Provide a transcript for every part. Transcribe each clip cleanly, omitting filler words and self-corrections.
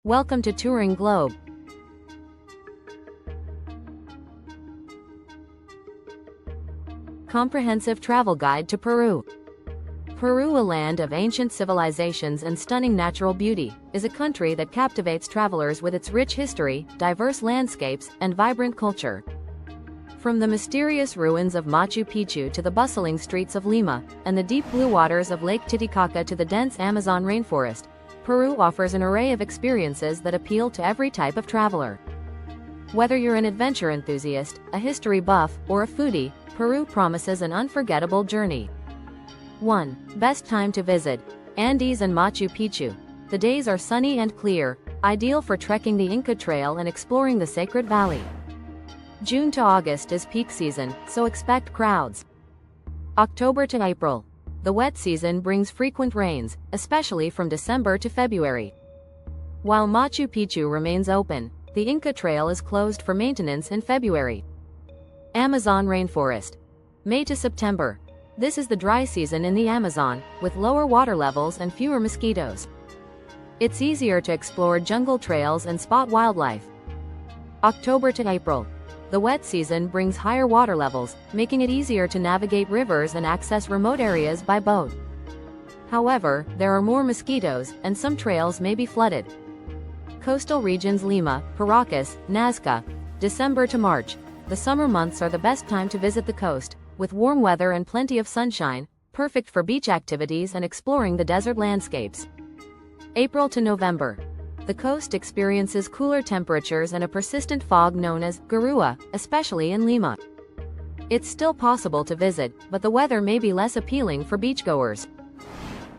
Welcome to Touring Globe. Comprehensive travel guide to Peru. Peru, a land of ancient civilizations and stunning natural beauty, is a country that captivates travelers with its rich history, diverse landscapes, and vibrant culture. From the mysterious ruins of Machu Picchu to the bustling streets of Lima, and the deep blue waters of Lake Titicaca to the dense Amazon rainforest, Peru offers an array of experiences that appeal to every type of traveler. Whether you're an adventure enthusiast, a history buff, or a foodie, Peru promises an unforgettable journey. 1. Best time to visit: Andes and Machu Picchu. The days are sunny and clear, ideal for trekking the Inca Trail and exploring the Sacred Valley. June to August is peak season, so expect crowds. October to April. The wet season brings frequent rains, especially from December to February. While Machu Picchu remains open, the Inca Trail is closed for maintenance in February. Amazon rainforest. May to September. This is the dry season in the Amazon, with lower water levels and fewer mosquitoes. It's easier to explore jungle trails and spot wildlife. October to April. The wet season brings higher water levels, making it easier to navigate rivers and access remote areas by boat. However, there are more mosquitoes, and some trails may be flooded. Coastal regions: Lima, Paracas, Nazca. December to March. The summer months are the best time to visit the coast, with warm weather and plenty of sunshine, perfect for beach activities and exploring the desert landscapes. April to November. The coast experiences cooler temperatures and a persistent fog known as garua, especially in Lima. It's still possible to visit, but the weather may be less appealing for beachgoers.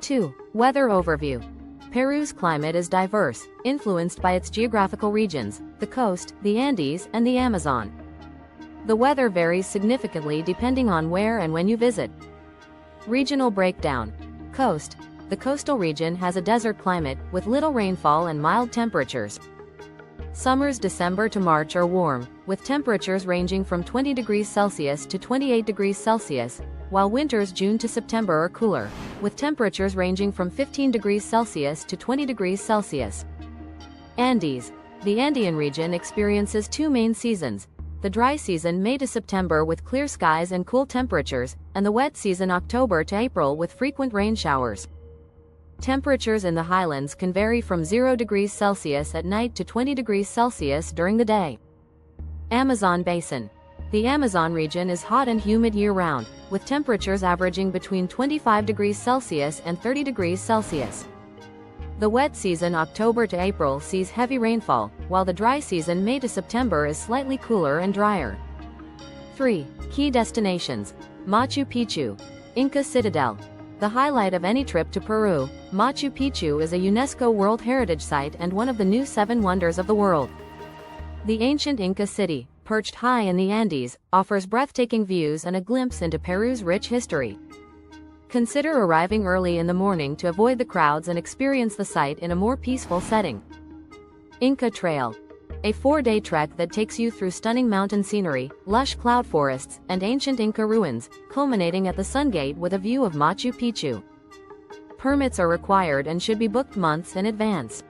2. Weather overview. Peru's climate is diverse, influenced by its geographical regions, the coast, the Andes, and the Amazon. The weather varies significantly depending on where and when you visit. Regional breakdown. Coast. The coastal region has a desert climate, with little rainfall and mild temperatures. Summers December to March are warm, with temperatures ranging from 20 degrees Celsius to 28 degrees Celsius, while winters June to September are cooler, with temperatures ranging from 15 degrees Celsius to 20 degrees Celsius. Andes. The Andean region experiences two main seasons: the dry season May to September with clear skies and cool temperatures, and the wet season October to April with frequent rain showers. Temperatures in the highlands can vary from 0 degrees Celsius at night to 20 degrees Celsius during the day. Amazon basin. The Amazon region is hot and humid year-round, with temperatures averaging between 25 degrees Celsius and 30 degrees Celsius. The wet season October to April sees heavy rainfall, while the dry season May to September is slightly cooler and drier. 3. Key destinations. Machu Picchu. Inca Citadel. The highlight of any trip to Peru, Machu Picchu is a UNESCO World Heritage Site and one of the new 7 wonders of the world. The ancient Inca city, perched high in the Andes, offers breathtaking views and a glimpse into Peru's rich history. Consider arriving early in the morning to avoid the crowds and experience the site in a more peaceful setting. Inca Trail. A 4-day trek that takes you through stunning mountain scenery, lush cloud forests, and ancient Inca ruins, culminating at the Sun Gate with a view of Machu Picchu. Permits are required and should be booked months in advance.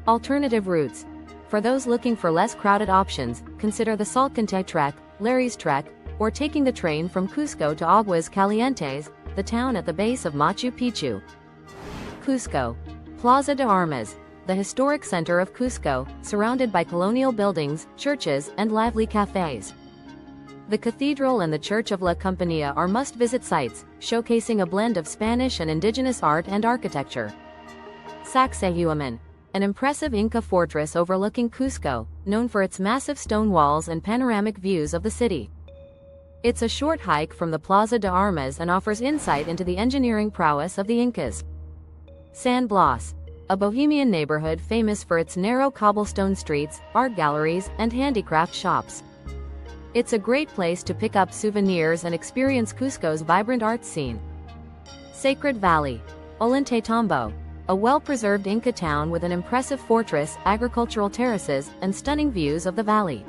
Alternative routes. For those looking for less crowded options, consider the Salcantay Trek, Larry's Trek, or taking the train from Cusco to Aguas Calientes, the town at the base of Machu Picchu. Cusco. Plaza de Armas. The historic center of Cusco, surrounded by colonial buildings, churches, and lively cafes. The cathedral and the Church of La Compañía are must-visit sites, showcasing a blend of Spanish and indigenous art and architecture. Sacsayhuaman. An impressive Inca fortress overlooking Cusco, known for its massive stone walls and panoramic views of the city. It's a short hike from the Plaza de Armas and offers insight into the engineering prowess of the Incas. San Blas. A bohemian neighborhood famous for its narrow cobblestone streets, art galleries, and handicraft shops. It's a great place to pick up souvenirs and experience Cusco's vibrant art scene. Sacred Valley. Ollantaytambo. A well-preserved Inca town with an impressive fortress, agricultural terraces, and stunning views of the valley.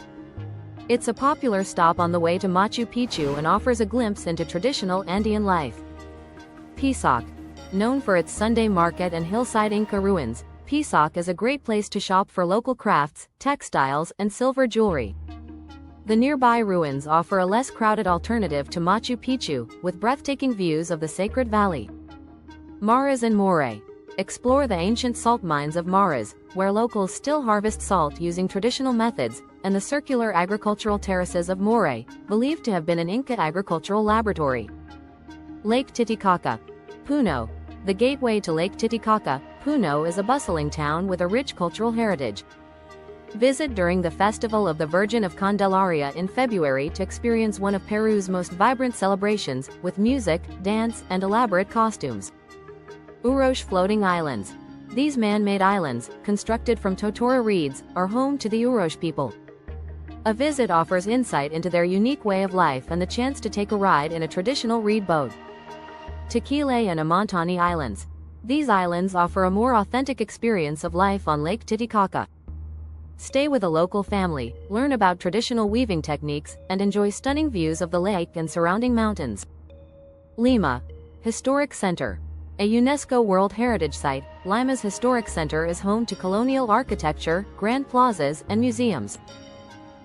It's a popular stop on the way to Machu Picchu and offers a glimpse into traditional Andean life. Pisac. Known for its Sunday market and hillside Inca ruins, Pisac is a great place to shop for local crafts, textiles, and silver jewelry. The nearby ruins offer a less crowded alternative to Machu Picchu, with breathtaking views of the Sacred Valley. Maras and Moray. Explore the ancient salt mines of Maras, where locals still harvest salt using traditional methods, and the circular agricultural terraces of Moray, believed to have been an Inca agricultural laboratory. Lake Titicaca. Puno. The gateway to Lake Titicaca, Puno is a bustling town with a rich cultural heritage. Visit during the Festival of the Virgin of Candelaria in February to experience one of Peru's most vibrant celebrations, with music, dance, and elaborate costumes. Uroche Floating Islands. These man-made islands, constructed from totora reeds, are home to the Uroche people. A visit offers insight into their unique way of life and the chance to take a ride in a traditional reed boat. Tequila and Amantani Islands. These islands offer a more authentic experience of life on Lake Titicaca. Stay with a local family, learn about traditional weaving techniques, and enjoy stunning views of the lake and surrounding mountains. Lima. Historic Center. A UNESCO World Heritage Site, Lima's Historic Center is home to colonial architecture, grand plazas, and museums.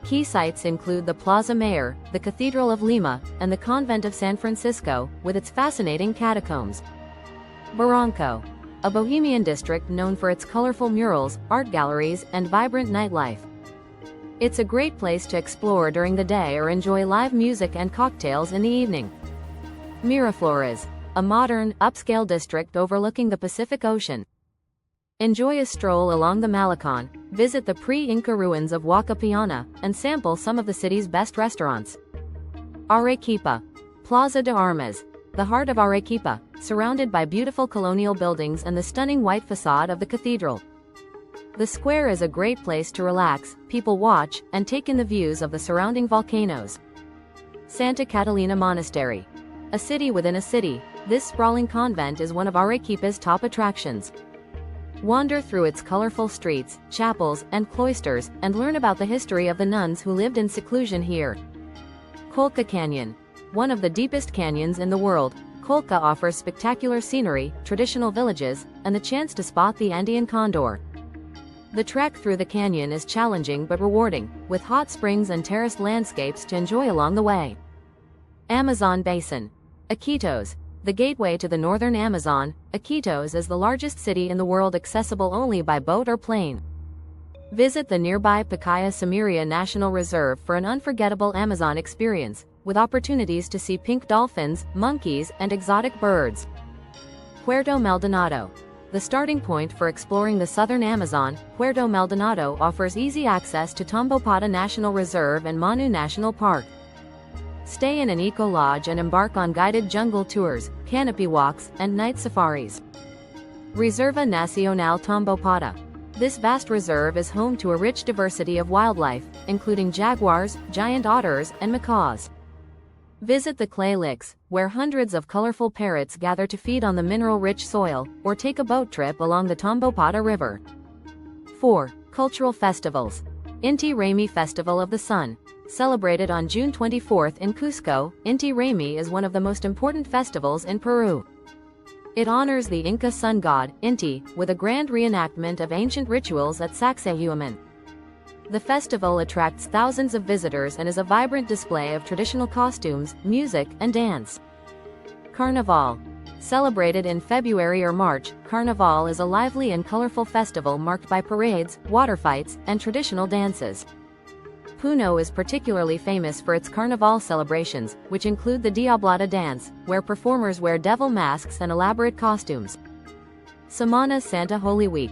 Key sites include the Plaza Mayor, the Cathedral of Lima, and the Convent of San Francisco, with its fascinating catacombs. Barranco. A bohemian district known for its colorful murals, art galleries, and vibrant nightlife. It's a great place to explore during the day or enjoy live music and cocktails in the evening. Miraflores. A modern, upscale district overlooking the Pacific Ocean. Enjoy a stroll along the Malecon, visit the pre-Inca ruins of Huacapiana, and sample some of the city's best restaurants. Arequipa. Plaza de Armas. The heart of Arequipa, surrounded by beautiful colonial buildings and the stunning white facade of the cathedral. The square is a great place to relax, people watch, and take in the views of the surrounding volcanoes. Santa Catalina Monastery. A city within a city, this sprawling convent is one of Arequipa's top attractions. Wander through its colorful streets, chapels, and cloisters, and learn about the history of the nuns who lived in seclusion here. Colca Canyon. One of the deepest canyons in the world, Colca offers spectacular scenery, traditional villages, and the chance to spot the Andean condor. The trek through the canyon is challenging but rewarding, with hot springs and terraced landscapes to enjoy along the way. Amazon Basin. Iquitos. The gateway to the northern Amazon, Iquitos is the largest city in the world, accessible only by boat or plane. Visit the nearby Pacaya Samiria National Reserve for an unforgettable Amazon experience, with opportunities to see pink dolphins, monkeys, and exotic birds. Puerto Maldonado. The starting point for exploring the southern Amazon, Puerto Maldonado offers easy access to Tambopata National Reserve and Manu National Park. Stay in an eco-lodge and embark on guided jungle tours, canopy walks, and night safaris. Reserva Nacional Tambopata. This vast reserve is home to a rich diversity of wildlife, including jaguars, giant otters, and macaws. Visit the clay licks, where hundreds of colorful parrots gather to feed on the mineral-rich soil, or take a boat trip along the Tambopata River. 4. Cultural festivals. Inti Raymi Festival of the Sun. Celebrated on June 24 in Cusco, Inti Raymi is one of the most important festivals in Peru. It honors the Inca sun god, Inti, with a grand reenactment of ancient rituals at Sacsayhuaman. The festival attracts thousands of visitors and is a vibrant display of traditional costumes, music, and dance. Carnival. Celebrated in February or March, Carnival is a lively and colorful festival marked by parades, water fights, and traditional dances. Puno is particularly famous for its Carnival celebrations, which include the Diablada dance, where performers wear devil masks and elaborate costumes. Semana Santa Holy Week.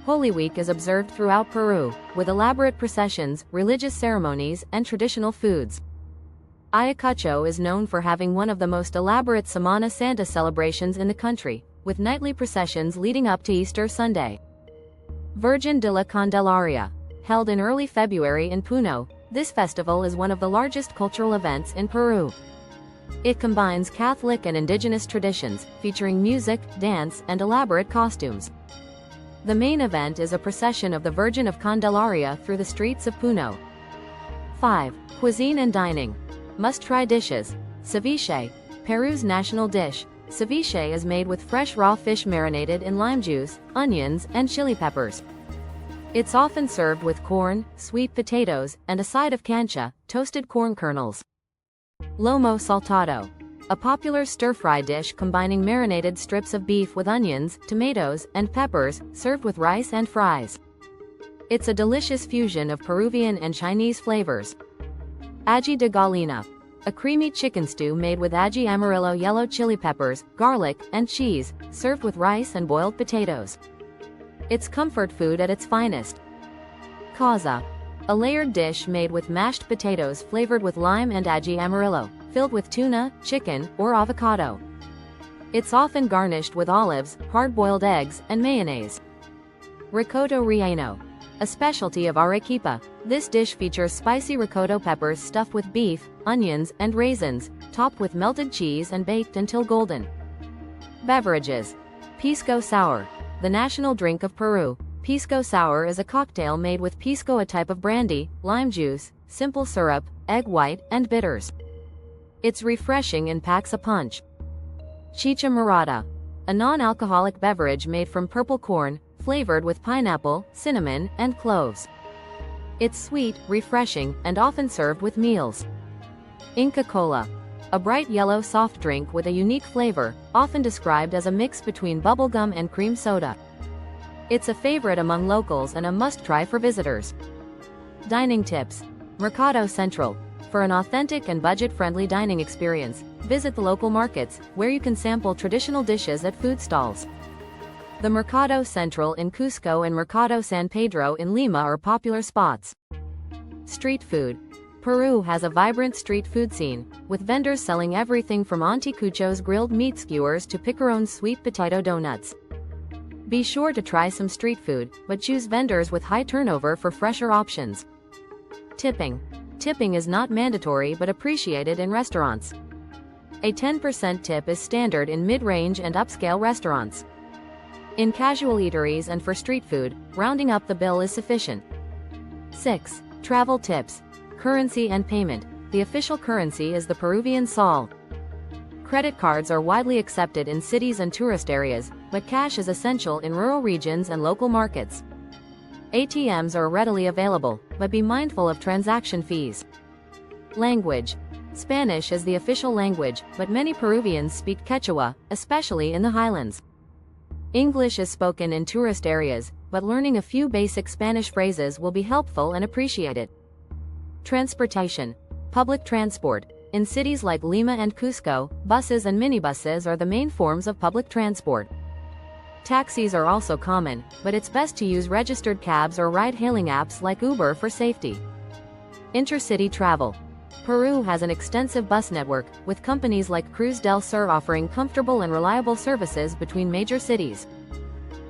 Holy Week is observed throughout Peru, with elaborate processions, religious ceremonies, and traditional foods. Ayacucho is known for having one of the most elaborate Semana Santa celebrations in the country, with nightly processions leading up to Easter Sunday. Virgin de la Candelaria. Held in early February in Puno, this festival is one of the largest cultural events in Peru. It combines Catholic and indigenous traditions, featuring music, dance, and elaborate costumes. The main event is a procession of the Virgin of Candelaria through the streets of Puno. 5. Cuisine and dining. Must-try dishes. Ceviche. Peru's national dish, Ceviche is made with fresh raw fish marinated in lime juice, onions, and chili peppers. It's often served with corn, sweet potatoes, and a side of cancha, toasted corn kernels. Lomo saltado. A popular stir-fry dish combining marinated strips of beef with onions, tomatoes, and peppers, served with rice and fries. It's a delicious fusion of Peruvian and Chinese flavors. Ají de gallina. A creamy chicken stew made with ají amarillo yellow chili peppers, garlic, and cheese, served with rice and boiled potatoes. It's comfort food at its finest. Causa. A layered dish made with mashed potatoes flavored with lime and ají amarillo, filled with tuna, chicken, or avocado. It's often garnished with olives, hard-boiled eggs, and mayonnaise. Ricotta relleno. A specialty of Arequipa, this dish features spicy ricotta peppers stuffed with beef, onions, and raisins, topped with melted cheese and baked until golden. Beverages. Pisco sour. The national drink of Peru, pisco sour is a cocktail made with pisco, a type of brandy, lime juice, simple syrup, egg white, and bitters. It's refreshing and packs a punch. Chicha morada. A non-alcoholic beverage made from purple corn, flavored with pineapple, cinnamon, and cloves. It's sweet, refreshing, and often served with meals. Inca Cola. A bright yellow soft drink with a unique flavor, often described as a mix between bubblegum and cream soda. It's a favorite among locals and a must-try for visitors. Dining tips. Mercado Central. For an authentic and budget-friendly dining experience, visit the local markets, where you can sample traditional dishes at food stalls. The Mercado Central in Cusco and Mercado San Pedro in Lima are popular spots. Street food. Peru has a vibrant street food scene, with vendors selling everything from anticuchos grilled meat skewers to picarones sweet potato donuts. Be sure to try some street food, but choose vendors with high turnover for fresher options. Tipping. Tipping is not mandatory but appreciated in restaurants. A 10% tip is standard in mid-range and upscale restaurants. In casual eateries and for street food, rounding up the bill is sufficient. 6. Travel tips. Currency and payment. The official currency is the Peruvian sol. Credit cards are widely accepted in cities and tourist areas, but cash is essential in rural regions and local markets. ATMs are readily available, but be mindful of transaction fees. Language. Spanish is the official language, but many Peruvians speak Quechua, especially in the highlands. English is spoken in tourist areas, but learning a few basic Spanish phrases will be helpful and appreciated. Transportation. Public transport. In cities like Lima and Cusco, buses and minibuses are the main forms of public transport. Taxis are also common, but it's best to use registered cabs or ride-hailing apps like Uber for safety. Intercity travel. Peru has an extensive bus network, with companies like Cruz del Sur offering comfortable and reliable services between major cities.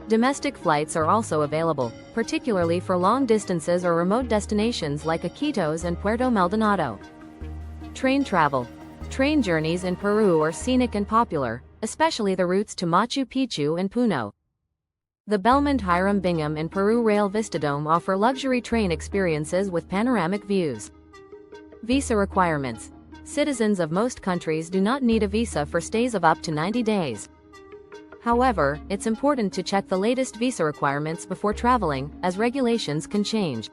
Domestic flights are also available, particularly for long distances or remote destinations like Iquitos and Puerto Maldonado. Train travel. Train journeys in Peru are scenic and popular, especially the routes to Machu Picchu and Puno. The Belmond Hiram Bingham and Peru Rail Vistadome offer luxury train experiences with panoramic views. Visa requirements. Citizens of most countries do not need a visa for stays of up to 90 days. However, it's important to check the latest visa requirements before traveling, as regulations can change.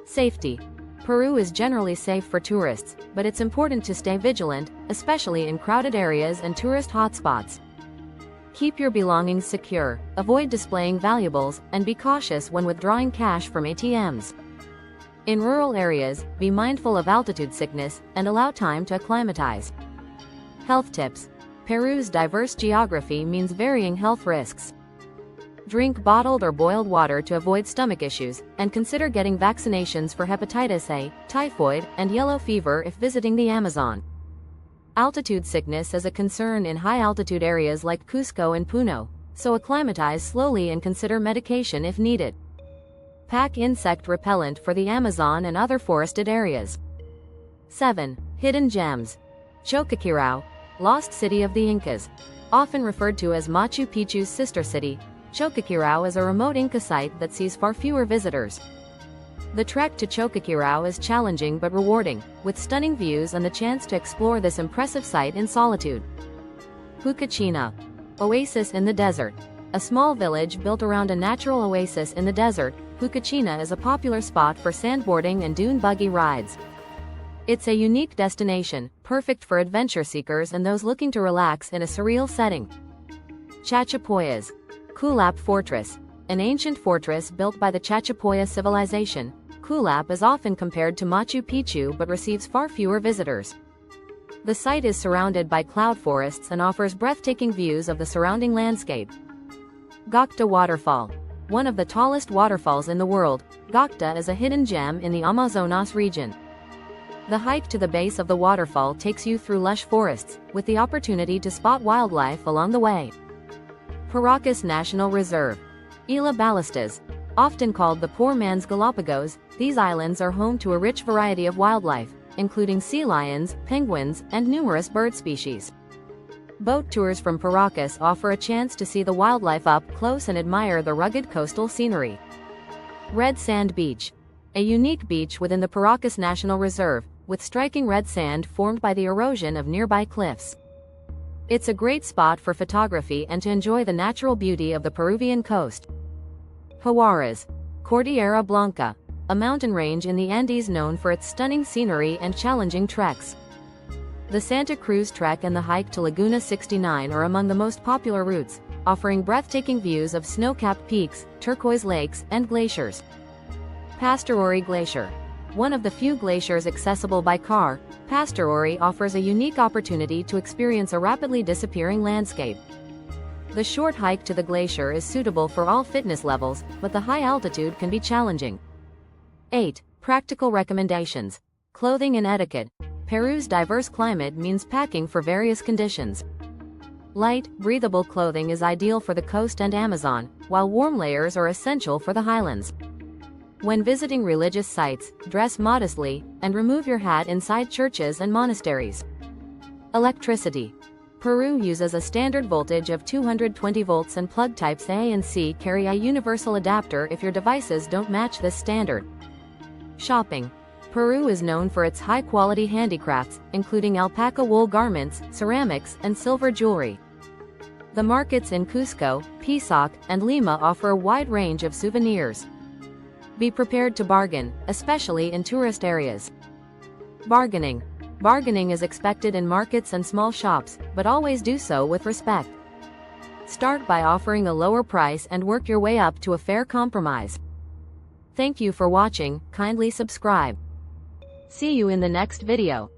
Safety. Peru is generally safe for tourists, but it's important to stay vigilant, especially in crowded areas and tourist hotspots. Keep your belongings secure, avoid displaying valuables, and be cautious when withdrawing cash from ATMs. In rural areas, be mindful of altitude sickness, and allow time to acclimatize. Health tips. Peru's diverse geography means varying health risks. Drink bottled or boiled water to avoid stomach issues, and consider getting vaccinations for hepatitis A, typhoid, and yellow fever if visiting the Amazon. Altitude sickness is a concern in high-altitude areas like Cusco and Puno, so acclimatize slowly and consider medication if needed. Pack insect repellent for the Amazon and other forested areas. 7. Hidden gems. Choqquequirao, lost city of the Incas. Often referred to as Machu Picchu's sister city, Choqquequirao is a remote Inca site that sees far fewer visitors. The trek to Choqquequirao is challenging but rewarding, with stunning views and the chance to explore this impressive site in solitude. Pucachina. Oasis in the desert. A small village built around a natural oasis in the desert, Pucachina is a popular spot for sandboarding and dune buggy rides. It's a unique destination, perfect for adventure seekers and those looking to relax in a surreal setting. Chachapoyas. Kulap Fortress. An ancient fortress built by the Chachapoya civilization, Kulap is often compared to Machu Picchu but receives far fewer visitors. The site is surrounded by cloud forests and offers breathtaking views of the surrounding landscape. Gocta Waterfall. One of the tallest waterfalls in the world, Gocta is a hidden gem in the Amazonas region. The hike to the base of the waterfall takes you through lush forests, with the opportunity to spot wildlife along the way. Paracas National Reserve. Isla Ballistas. Often called the poor man's Galapagos, these islands are home to a rich variety of wildlife, including sea lions, penguins, and numerous bird species. Boat tours from Paracas offer a chance to see the wildlife up close and admire the rugged coastal scenery. Red Sand Beach. A unique beach within the Paracas National Reserve, with striking red sand formed by the erosion of nearby cliffs. It's a great spot for photography and to enjoy the natural beauty of the Peruvian coast. Huaraz. Cordillera Blanca. A mountain range in the Andes known for its stunning scenery and challenging treks. The Santa Cruz Trek and the hike to Laguna 69 are among the most popular routes, offering breathtaking views of snow-capped peaks, turquoise lakes, and glaciers. Pasteur Glacier. One of the few glaciers accessible by car, Pasteur offers a unique opportunity to experience a rapidly disappearing landscape. The short hike to the glacier is suitable for all fitness levels, but the high altitude can be challenging. 8. Practical recommendations. Clothing and etiquette. Peru's diverse climate means packing for various conditions. Light, breathable clothing is ideal for the coast and Amazon, while warm layers are essential for the highlands. When visiting religious sites, dress modestly, and remove your hat inside churches and monasteries. Electricity. Peru uses a standard voltage of 220 volts and plug types A and C carry a universal adapter if your devices don't match this standard. Shopping. Peru is known for its high-quality handicrafts, including alpaca wool garments, ceramics, and silver jewelry. The markets in Cusco, Pisac, and Lima offer a wide range of souvenirs. Be prepared to bargain, especially in tourist areas. Bargaining. Bargaining is expected in markets and small shops, but always do so with respect. Start by offering a lower price and work your way up to a fair compromise. Thank you for watching, kindly subscribe. See you in the next video.